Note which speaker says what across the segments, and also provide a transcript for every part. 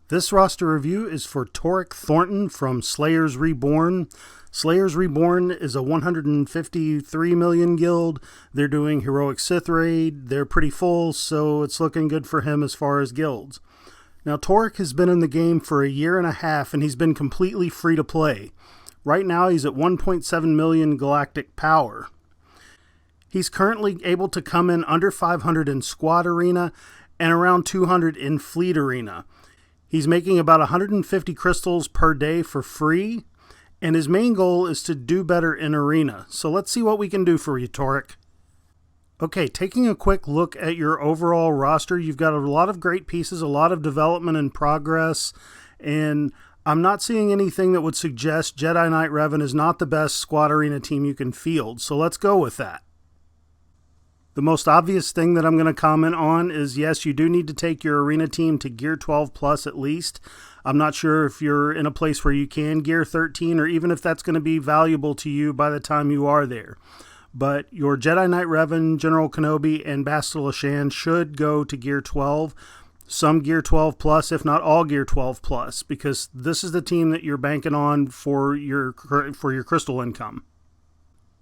Speaker 1: This roster review is for Toric Thornton from Slayers Reborn. Slayers Reborn is a 153 million guild. They're doing Heroic Sith Raid. They're pretty full, so it's looking good for him as far as guilds. Now, Toric has been in the game for a year and a half, and he's been completely free to play. Right now, he's at 1.7 million galactic power. He's currently able to come in under 500 in Squad Arena and around 200 in Fleet Arena. He's making about 150 crystals per day for free, and his main goal is to do better in Arena. So let's see what we can do for you, Toric. Okay, taking a quick look at your overall roster, you've got a lot of great pieces, a lot of development and progress, and I'm not seeing anything that would suggest Jedi Knight Revan is not the best Squad Arena team you can field, so let's go with that. The most obvious thing that I'm going to comment on is, yes, you do need to take your arena team to Gear 12 plus at least. I'm not sure if you're in a place where you can Gear 13 or even if that's going to be valuable to you by the time you are there. But your Jedi Knight Revan, General Kenobi, and Bastila Shan should go to Gear 12. Some Gear 12 plus, if not all Gear 12 plus, because this is the team that you're banking on for your crystal income.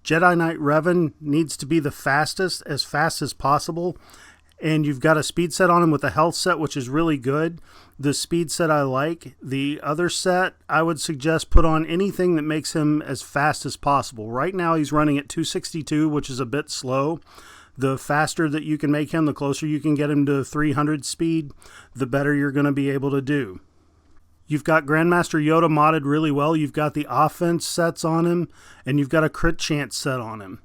Speaker 1: Jedi Knight Revan needs to be the fastest as fast as possible, and you've got a speed set on him with a health set, which is really good. The speed set I like. The other set, I would suggest put on anything that makes him as fast as possible. Right now he's running at 262, which is a bit slow. The faster that you can make him, the closer you can get him to 300 speed, the better you're going to be able to do. You've got Grandmaster Yoda modded really well. You've got the offense sets on him, and you've got a crit chance set on him.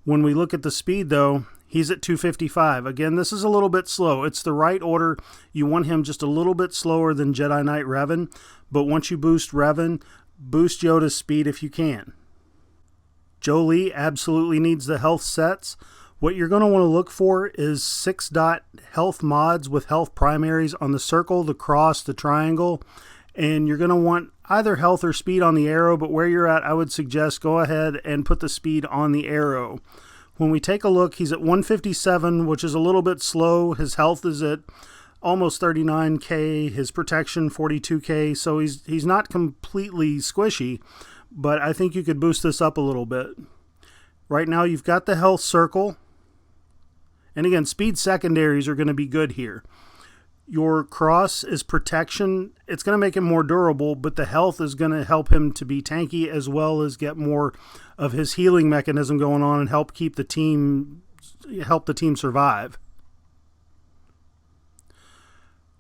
Speaker 1: When we look at the speed, though, he's at 255. Again, this is a little bit slow. It's the right order. You want him just a little bit slower than Jedi Knight Revan, but once you boost Revan, boost Yoda's speed if you can. Jolee absolutely needs the health sets. What you're going to want to look for is 6-dot health mods with health primaries on the circle, the cross, the triangle, and you're going to want either health or speed on the arrow, but where you're at, I would suggest go ahead and put the speed on the arrow. When we take a look, he's at 157, which is a little bit slow. His health is at almost 39k, his protection 42k, so he's not completely squishy, but I think you could boost this up a little bit. Right now you've got the health circle, and again, speed secondaries are going to be good here. Your cross is protection. It's going to make him more durable, but the health is going to help him to be tanky as well as get more of his healing mechanism going on and help the team survive.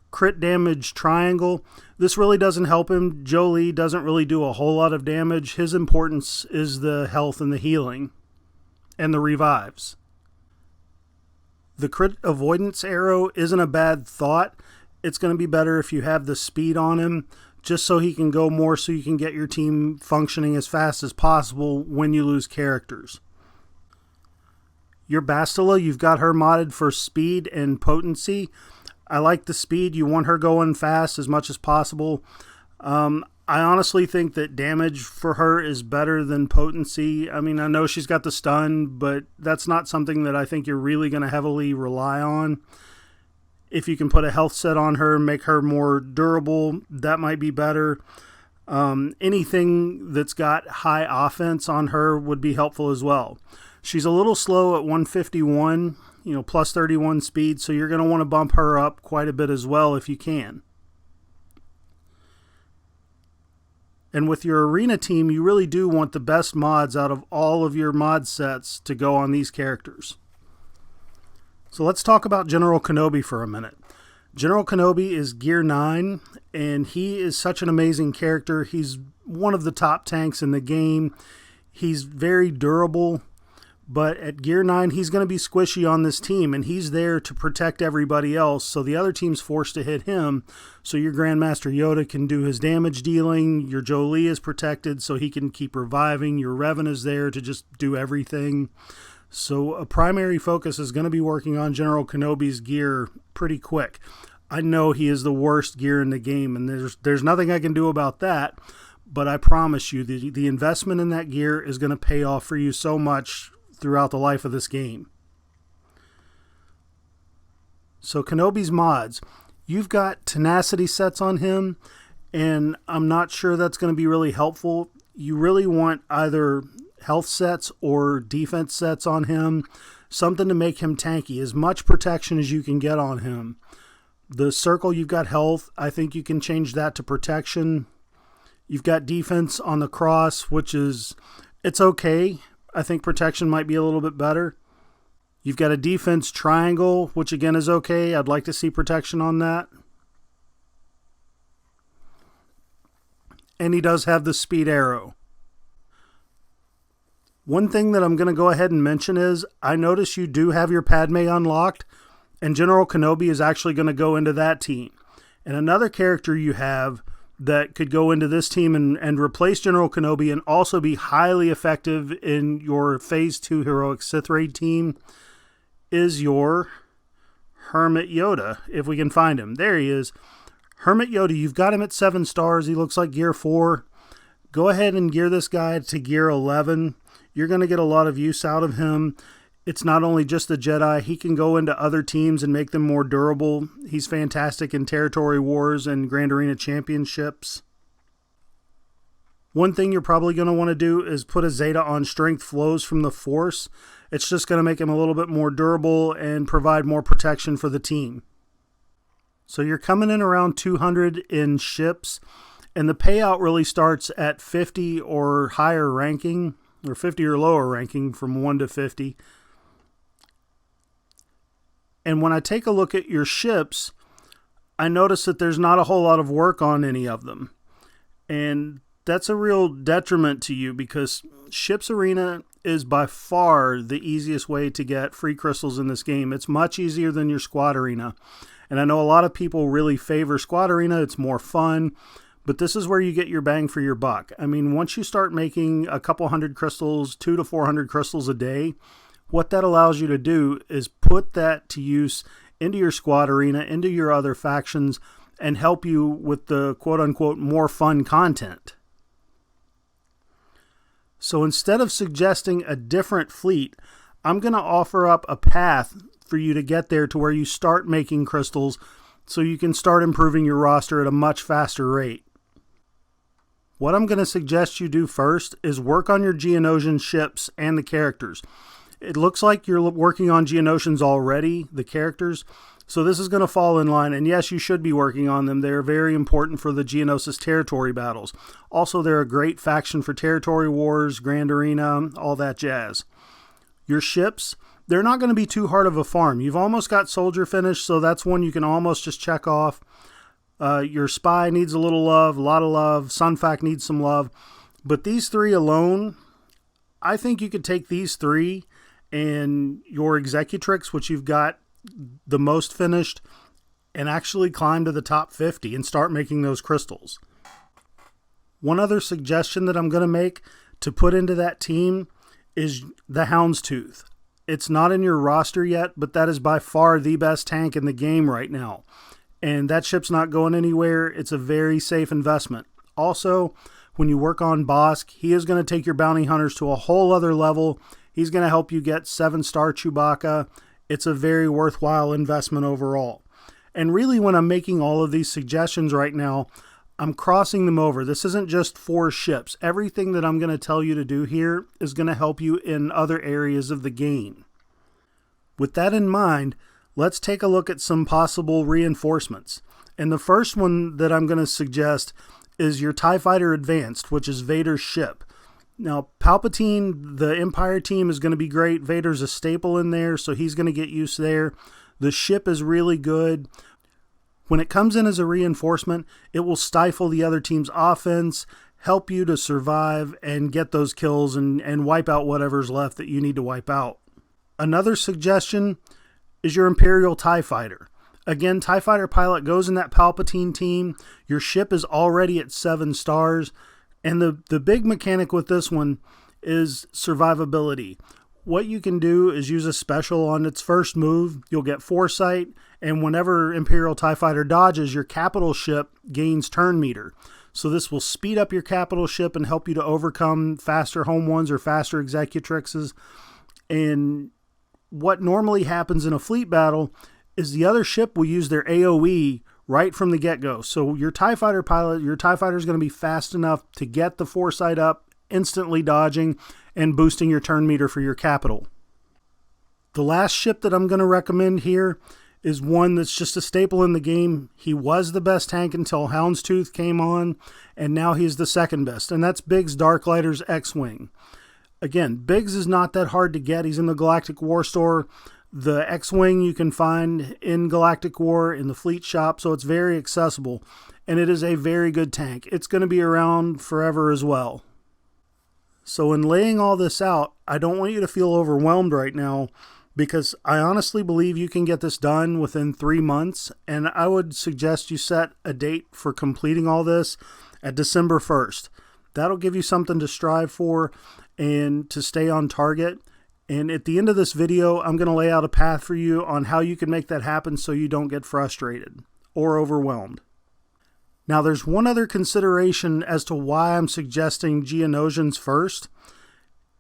Speaker 1: Crit damage triangle. This really doesn't help him. Jolee doesn't really do a whole lot of damage. His importance is the health and the healing and the revives. The crit avoidance arrow isn't a bad thought. It's going to be better if you have the speed on him, just so he can go more so you can get your team functioning as fast as possible when you lose characters. Your Bastila, you've got her modded for speed and potency. I like the speed. You want her going fast as much as possible. I honestly think that damage for her is better than potency. I mean, I know she's got the stun, but that's not something that I think you're really going to heavily rely on. If you can put a health set on her, make her more durable, that might be better. Anything that's got high offense on her would be helpful as well. She's a little slow at 151, plus 31 speed, so you're going to want to bump her up quite a bit as well if you can. And with your arena team, you really do want the best mods out of all of your mod sets to go on these characters. So let's talk about General Kenobi for a minute. General Kenobi is Gear 9, and he is such an amazing character. He's one of the top tanks in the game. He's very durable, but at Gear 9, he's going to be squishy on this team, and he's there to protect everybody else, so the other team's forced to hit him, so your Grandmaster Yoda can do his damage dealing, your Jolee is protected so he can keep reviving, your Revan is there to just do everything. So a primary focus is going to be working on General Kenobi's gear pretty quick. I know he is the worst gear in the game, and there's nothing I can do about that, but I promise you the investment in that gear is going to pay off for you so much throughout the life of this game. So Kenobi's mods. You've got tenacity sets on him, and I'm not sure that's going to be really helpful. You really want either health sets or defense sets on him, something to make him tanky, as much protection as you can get on him. The circle, you've got health. I think you can change that to protection. You've got defense on the cross, which is, it's okay. I think protection might be a little bit better. You've got a defense triangle, which again is okay. I'd like to see protection on that. And he does have the speed arrow. One thing that I'm going to go ahead and mention is, I notice you do have your Padme unlocked, and General Kenobi is actually going to go into that team. And another character you have that could go into this team and replace General Kenobi and also be highly effective in your Phase 2 Heroic Sith Raid team is your Hermit Yoda, if we can find him. There he is. Hermit Yoda, you've got him at 7 stars. He looks like gear 4. Go ahead and gear this guy to gear 11. You're going to get a lot of use out of him. It's not only just the Jedi. He can go into other teams and make them more durable. He's fantastic in territory wars and Grand Arena championships. One thing you're probably going to want to do is put a Zeta on strength flows from the Force. It's just going to make him a little bit more durable and provide more protection for the team. So you're coming in around 200 in ships, and the payout really starts at 50 or higher ranking, or 50 or lower ranking from 1 to 50. And when I take a look at your ships, I notice that there's not a whole lot of work on any of them. And that's a real detriment to you, because Ships Arena is by far the easiest way to get free crystals in this game. It's much easier than your Squad Arena. And I know a lot of people really favor Squad Arena. It's more fun. But this is where you get your bang for your buck. I mean, once you start making a couple hundred crystals, 200 to 400 crystals a day, what that allows you to do is put that to use into your Squad Arena, into your other factions, and help you with the quote-unquote more fun content. So instead of suggesting a different fleet, I'm going to offer up a path for you to get there to where you start making crystals so you can start improving your roster at a much faster rate. What I'm going to suggest you do first is work on your Geonosian ships and the characters. It looks like you're working on Geonosians already, the characters, so this is going to fall in line. And yes, you should be working on them. They're very important for the Geonosis territory battles. Also, they're a great faction for territory wars, Grand Arena, all that jazz. Your ships, they're not going to be too hard of a farm. You've almost got Soldier finished, so that's one you can almost just check off. Your Spy needs a little love, a lot of love. Sunfac needs some love. But these 3 alone, I think you could take these 3 and your Executrix, which you've got the most finished, and actually climb to the top 50 and start making those crystals. One other suggestion that I'm going to make to put into that team is the Houndstooth. It's not in your roster yet, but that is by far the best tank in the game right now. And that ship's not going anywhere. It's a very safe investment. Also, when you work on Bosk, he is going to take your bounty hunters to a whole other level. He's going to help you get 7-star Chewbacca. It's a very worthwhile investment overall. And really, when I'm making all of these suggestions right now, I'm crossing them over. This isn't just 4 ships. Everything that I'm going to tell you to do here is going to help you in other areas of the game. With that in mind, let's take a look at some possible reinforcements. And the first one that I'm going to suggest is your TIE Fighter Advanced, which is Vader's ship. Now, Palpatine, the Empire team, is going to be great. Vader's a staple in there, so he's going to get used there. The ship is really good. When it comes in as a reinforcement, it will stifle the other team's offense, help you to survive and get those kills and wipe out whatever's left that you need to wipe out. Another suggestion is your Imperial TIE Fighter. Again, TIE Fighter pilot goes in that Palpatine team. Your ship is already at 7 stars. And the big mechanic with this one is survivability. What you can do is use a special on its first move. You'll get Foresight, and whenever Imperial TIE Fighter dodges, your capital ship gains turn meter. So this will speed up your capital ship and help you to overcome faster home ones or faster Executrixes. And what normally happens in a fleet battle is the other ship will use their AoE right from the get-go. So your TIE fighter pilot, your TIE fighter is going to be fast enough to get the foresight up, instantly dodging and boosting your turn meter for your capital. The last ship that I'm going to recommend here is one that's just a staple in the game. He was the best tank until Houndstooth came on, and now he's the second best, and that's Biggs Darklighter's X-Wing. Again, Biggs is not that hard to get. He's in the Galactic War Store. The X-Wing you can find in Galactic War in the Fleet Shop, so it's very accessible, and it is a very good tank. It's going to be around forever as well. So in laying all this out, I don't want you to feel overwhelmed right now, because I honestly believe you can get this done within 3 months, and I would suggest you set a date for completing all this at December 1st. That'll give you something to strive for and to stay on target. And at the end of this video, I'm going to lay out a path for you on how you can make that happen so you don't get frustrated or overwhelmed. Now, there's one other consideration as to why I'm suggesting Geonosians first.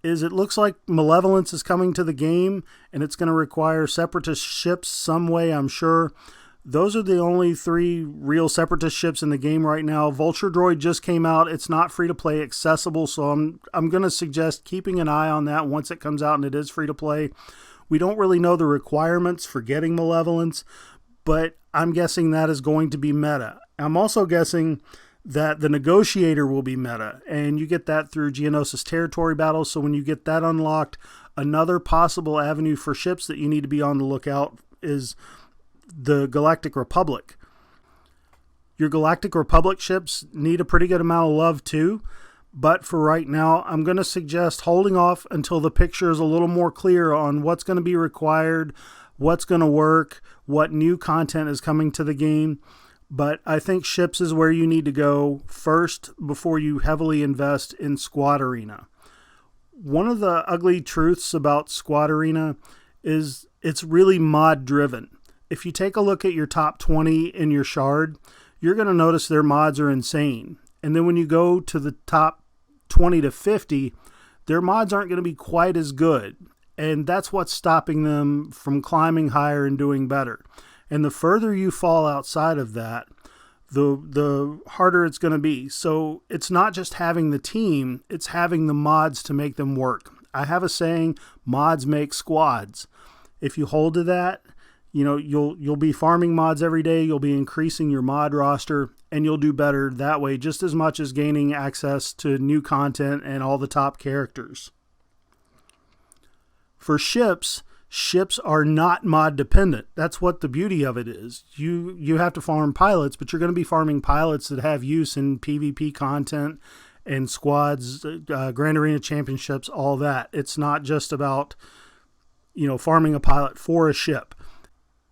Speaker 1: Is it looks like Malevolence is coming to the game, and it's going to require Separatist ships some way, I'm sure. Those are the only 3 real Separatist ships in the game right now. Vulture Droid just came out. It's not free-to-play accessible, so I'm going to suggest keeping an eye on that once it comes out and it is free-to-play. We don't really know the requirements for getting Malevolence, but I'm guessing that is going to be meta. I'm also guessing that the Negotiator will be meta, and you get that through Geonosis Territory battles, so when you get that unlocked, another possible avenue for ships that you need to be on the lookout is the Galactic Republic. Your Galactic Republic ships need a pretty good amount of love too, but for right now, I'm going to suggest holding off until the picture is a little more clear on what's going to be required, what's going to work, what new content is coming to the game. But I think ships is where you need to go first before you heavily invest in Squad Arena. One of the ugly truths about Squad Arena is it's really mod driven. If you take a look at your top 20 in your shard, you're going to notice their mods are insane. And then when you go to the top 20 to 50, their mods aren't going to be quite as good. And that's what's stopping them from climbing higher and doing better. And the further you fall outside of that, the harder it's going to be. So it's not just having the team, it's having the mods to make them work. I have a saying, mods make squads. If you hold to that, you'll be farming mods every day, you'll be increasing your mod roster, and you'll do better that way just as much as gaining access to new content and all the top characters. For ships are not mod dependent. That's what the beauty of it is. You have to farm pilots, but you're going to be farming pilots that have use in PvP content and squads, Grand Arena Championships, all that. It's not just about, farming a pilot for a ship.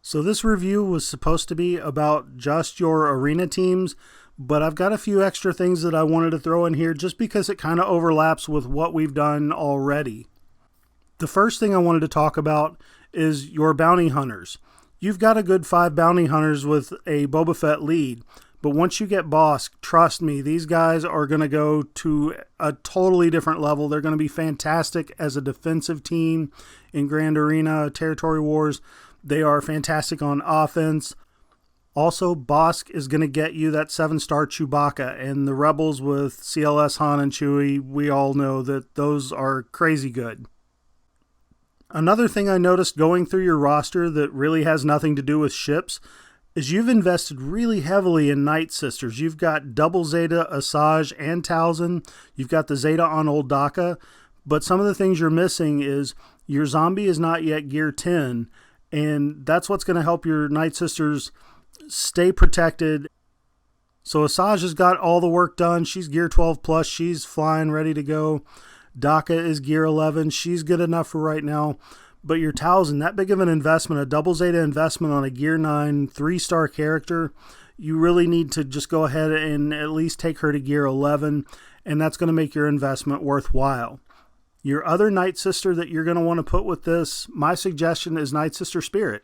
Speaker 1: So this review was supposed to be about just your arena teams, but I've got a few extra things that I wanted to throw in here just because it kind of overlaps with what we've done already. The first thing I wanted to talk about is your bounty hunters. You've got a good 5 bounty hunters with a Boba Fett lead, but once you get Bosk, trust me, these guys are going to go to a totally different level. They're going to be fantastic as a defensive team in Grand Arena, Territory Wars. They are fantastic on offense. Also, Bosk is going to get you that 7-star Chewbacca, and the Rebels with CLS Han and Chewie, we all know that those are crazy good. Another thing I noticed going through your roster that really has nothing to do with ships is you've invested really heavily in Night Sisters. You've got double Zeta, Asajj, and Talzin. You've got the Zeta on Old Daka, but some of the things you're missing is your zombie is not yet gear 10, and that's what's going to help your Night Sisters stay protected. So Asajj has got all the work done. She's gear 12 plus. She's flying, ready to go. Daka is gear 11. She's good enough for right now. But your Talzin, that big of an investment, a double Zeta investment on a gear 9, 3-star character, you really need to just go ahead and at least take her to gear 11, and that's going to make your investment worthwhile. Your other Night Sister that you're going to want to put with this, my suggestion is Night Sister Spirit.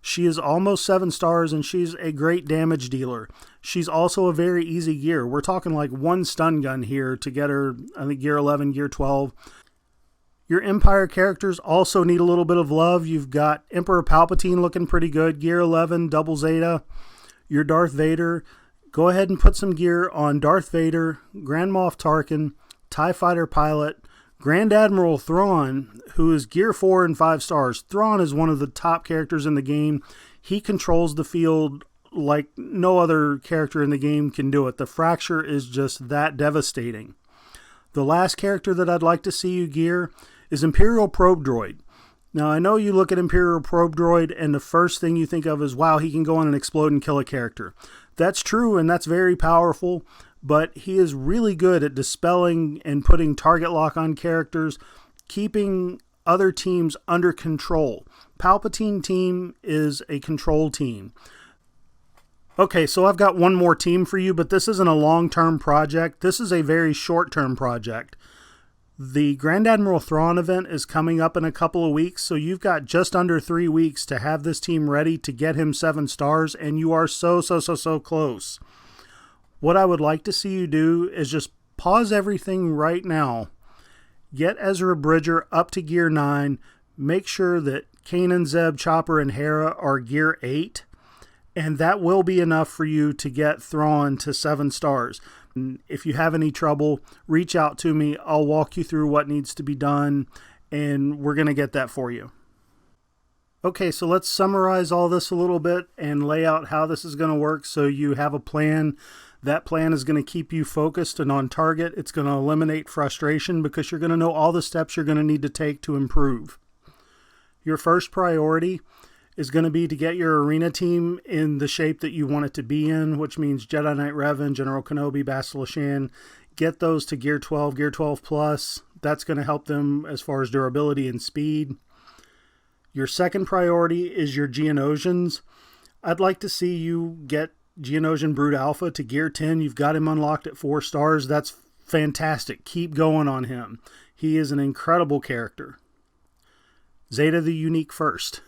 Speaker 1: She is almost 7 stars, and she's a great damage dealer. She's also a very easy gear. We're talking like 1 stun gun here to get her, I think, gear 11, gear 12. Your Empire characters also need a little bit of love. You've got Emperor Palpatine looking pretty good, gear 11, double Zeta. your Darth Vader, go ahead and put some gear on Darth Vader, Grand Moff Tarkin, TIE Fighter Pilot, Grand Admiral Thrawn, who is gear 4 and 5 stars. Thrawn is one of the top characters in the game. He controls the field like no other character in the game can do it. The fracture is just that devastating. The last character that I'd like to see you gear is Imperial Probe Droid. Now, I know you look at Imperial Probe Droid and the first thing you think of is, wow, he can go in and explode and kill a character. That's true, and that's very powerful, but he is really good at dispelling and putting target lock on characters, keeping other teams under control. Palpatine team is a control team. Okay, so I've got one more team for you, but this isn't a long-term project. This is a very short-term project. The Grand Admiral Thrawn event is coming up in a couple of weeks, so you've got just under 3 weeks to have this team ready to get him 7 stars, and you are so close. What I would like to see you do is just pause everything right now. Get Ezra Bridger up to gear 9. Make sure that Kanan, Zeb, Chopper, and Hera are gear 8. And that will be enough for you to get Thrawn to 7 stars. If you have any trouble, reach out to me. I'll walk you through what needs to be done, and we're going to get that for you. Okay, so let's summarize all this a little bit and lay out how this is going to work so you have a plan. That plan is going to keep you focused and on target. It's going to eliminate frustration because you're going to know all the steps you're going to need to take to improve. Your first priority is going to be to get your arena team in the shape that you want it to be in, which means Jedi Knight Revan, General Kenobi, Bastila Shan. Get those to gear 12, gear 12 plus. That's going to help them as far as durability and speed. Your second priority is your Geonosians. I'd like to see you get Geonosian Brood Alpha to gear 10. You've got him unlocked at 4 stars. That's fantastic. Keep going on him. He is an incredible character. Zeta the Unique first.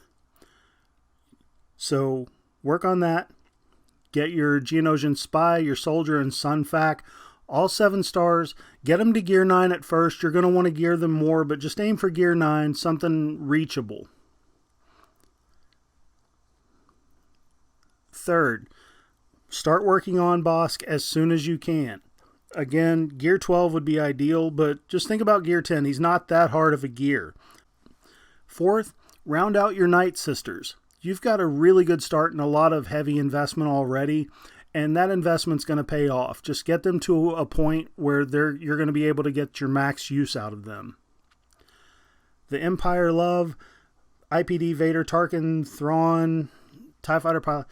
Speaker 1: So work on that. Get your Geonosian Spy, your Soldier, and Sunfac, all 7 stars. Get them to gear 9 at first. You're going to want to gear them more, but just aim for gear 9, something reachable. Third, start working on Bosk as soon as you can. Again, gear 12 would be ideal, but just think about gear 10. He's not that hard of a gear. Fourth, round out your Night Sisters. You've got a really good start and a lot of heavy investment already, and that investment's going to pay off. Just get them to a point where you're going to be able to get your max use out of them. The Empire Love, IPD, Vader, Tarkin, Thrawn, TIE Fighter Pilot,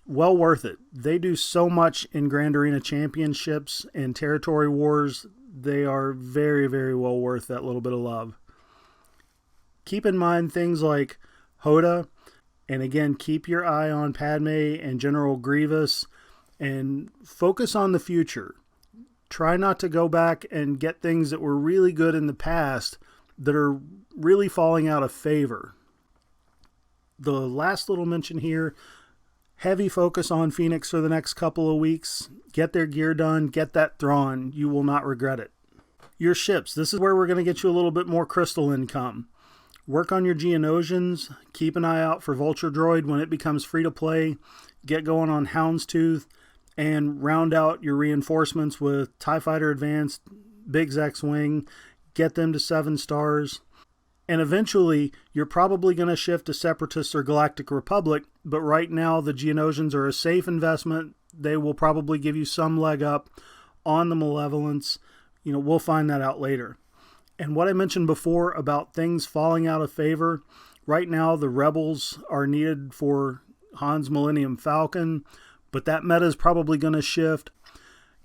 Speaker 1: well worth it. They do so much in Grand Arena Championships and Territory Wars. They are very, very well worth that little bit of love. Keep in mind things like Hoda, and again, keep your eye on Padme and General Grievous, and focus on the future. Try not to go back and get things that were really good in the past that are really falling out of favor. The last little mention here, heavy focus on Phoenix for the next couple of weeks. Get their gear done. Get that Thrawn. You will not regret it. Your ships. This is where we're going to get you a little bit more crystal income. Work on your Geonosians. Keep an eye out for Vulture Droid when it becomes free to play. Get going on Houndstooth. And round out your reinforcements with TIE Fighter Advanced, Biggs X-Wing. Get them to 7 stars. And eventually, you're probably going to shift to Separatists or Galactic Republic, but right now the Geonosians are a safe investment. They will probably give you some leg up on the Malevolence. We'll find that out later. And what I mentioned before about things falling out of favor, right now the Rebels are needed for Han's Millennium Falcon, but that meta is probably going to shift.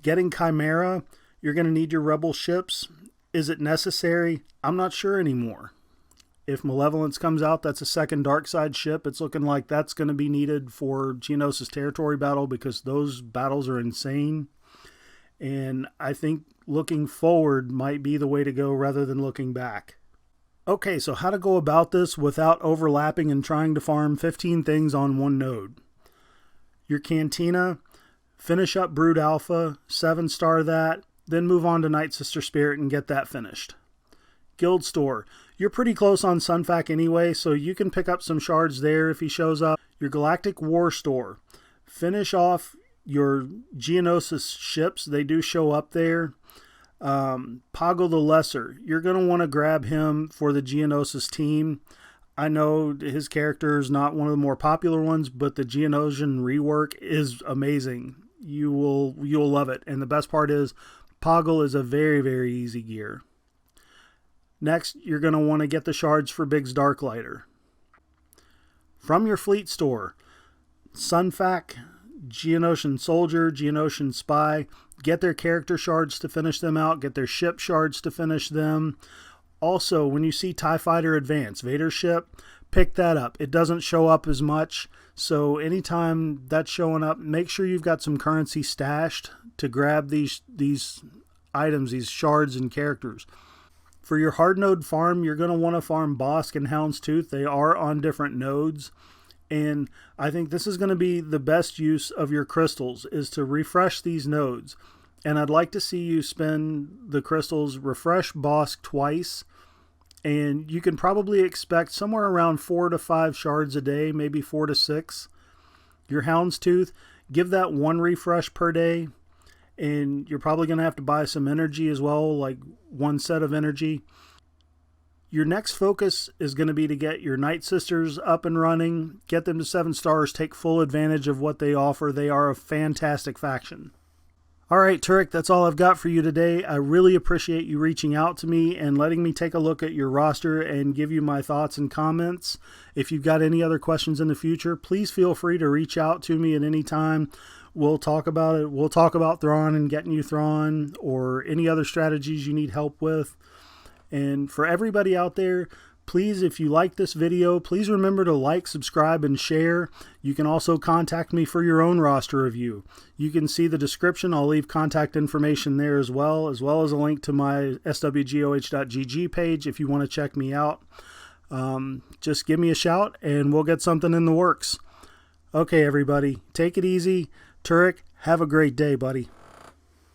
Speaker 1: Getting Chimera, you're going to need your Rebel ships. Is it necessary? I'm not sure anymore. If Malevolence comes out, that's a second Darkside ship. It's looking like that's going to be needed for Geonosis Territory battle because those battles are insane. And I think looking forward might be the way to go rather than looking back. Okay, so how to go about this without overlapping and trying to farm 15 things on one node. Your Cantina, finish up Brood Alpha, 7-star that, then move on to Night Sister Spirit and get that finished. Guild Store, you're pretty close on Sunfac anyway, so you can pick up some shards there if he shows up. Your Galactic War Store, Finish off your Geonosis ships. They do show up there. Poggle the Lesser. You're going to want to grab him for the Geonosis team. I know his character is not one of the more popular ones, but the Geonosian rework is amazing. You'll love it. And the best part is Poggle is a very, very easy gear. Next, you're going to want to get the shards for Biggs Darklighter. From your fleet store, Sunfac, Geonosian Soldier, Geonosian Spy, get their character shards to finish them out, get their ship shards to finish them. Also, when you see TIE Fighter Advance, Vader's ship, pick that up. It doesn't show up as much, so anytime that's showing up, make sure you've got some currency stashed to grab these items, these shards and characters. For your hard node farm, you're going to want to farm Bosk and Houndstooth. They are on different nodes. And I think this is going to be the best use of your crystals, is to refresh these nodes. And I'd like to see you spend the crystals, refresh Bosk twice. And you can probably expect somewhere around 4 to 5 shards a day, maybe 4 to 6. Your Houndstooth, give that 1 refresh per day. And you're probably going to have to buy some energy as well, like 1 set of energy. Your next focus is going to be to get your Night Sisters up and running, get them to 7 stars, take full advantage of what they offer. They are a fantastic faction. All right, Toric, that's all I've got for you today. I really appreciate you reaching out to me and letting me take a look at your roster and give you my thoughts and comments. If you've got any other questions in the future, please feel free to reach out to me at any time. We'll talk about it. We'll talk about Thrawn and getting you Thrawn, or any other strategies you need help with. And for everybody out there, please, if you like this video, please remember to like, subscribe, and share. You can also contact me for your own roster review. You can see the description. I'll leave contact information there as well as a link to my SWGOH.gg page if you want to check me out. Just give me a shout and we'll get something in the works. Okay, everybody, take it easy. Toric, have a great day, buddy.